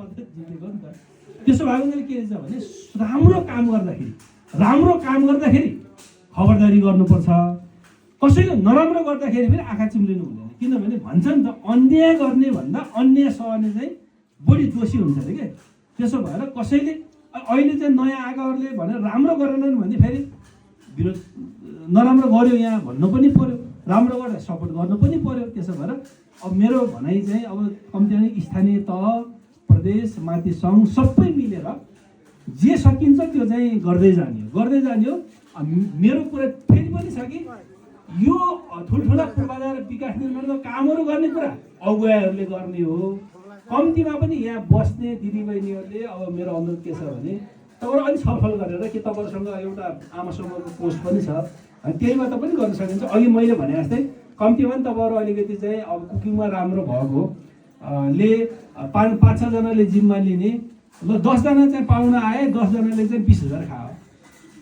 मात्रै जितेको नि त। त्यसो भएको हुनाले के छ भने राम्रो काम गर्दाखेरि खबरदारी गर्नुपर्छ। कसैले नराम्रो गर्दाखेरि फेरि आँखा चिम्लिनु हुँदैन, किनभने भन्छ नि त अन्याय गर्ने भन्दा अन्याय सहने चाहिँ बढी दोषी हुन्छ अरे के। त्यसो भएर कसैले अहिले चाहिँ नयाँ आएकाहरूले भनेर राम्रो गरेनन् भने फेरि विरोध, नराम्रो गर्यो यहाँ भन्नु पनि पर्यो, राम्रो गरेर सपोर्ट गर्नु पनि पर्यो। त्यसो भएर अब मेरो भनाइ चाहिँ अब कम्ती स्थानीय तह, प्रदेश, माथि सङ्घ सबै मिलेर जे सकिन्छ त्यो चाहिँ गर्दै जाने हो। मेरो कुरा फेरि पनि छ कि यो ठुल्ठुला पूर्वाधार विकास निर्माणको कामहरू गर्ने कुरा अगुवाईहरूले गर्ने हो। कम्तीमा पनि यहाँ बस्ने दिदीबहिनीहरूले अब मेरो अनुरोध के छ भने तपाईँहरू अलिक छलफल गरेर कि तपाईँहरूसँग एउटा आमा समूहको पोस्ट पनि छ, अनि त्यहीबाट पनि गर्न सकिन्छ। अघि मैले भने जस्तै कम्तीमा पनि तपाईँहरू अलिकति चाहिँ अब कुकिङमा राम्रो भएको ले 5-6 जनाले जिम्मा लिने, ल 10 जना चाहिँ पाहुना आए, 10 जनाले चाहिँ 20,000 खायो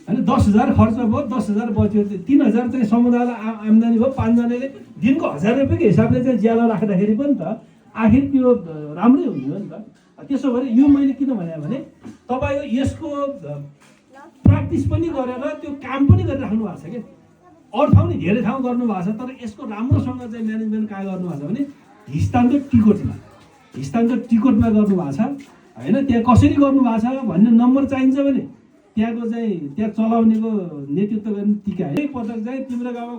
होइन, 10,000 खर्च भयो, 10,000 बच्यो, 3,000 चाहिँ समुदायलाई आम्दानी भयो। 5 जनाले दिनको 1000 रुपियाँको हिसाबले चाहिँ ज्याला राख्दाखेरि पनि त आखिर त्यो राम्रै हुने हो नि त। त्यसो भएर यो मैले किन भने तपाईँ यसको प्र्याक्टिस पनि गरेर त्यो काम पनि गरिराख्नु भएको छ कि। अरू ठाउँ नि धेरै ठाउँ गर्नुभएको छ, तर यसको राम्रोसँग चाहिँ म्यानेजमेन्ट कहाँ गर्नुभएको छ भने हिस्तान्त टिकटमा गर्नुभएको छ होइन। त्यहाँ कसरी गर्नुभएको छ भन्ने नम्बर चाहिन्छ भने त्यहाँ चलाउनेको नेतृत्व गर्ने टिका है पटक चाहिँ तिम्रो गाउँमा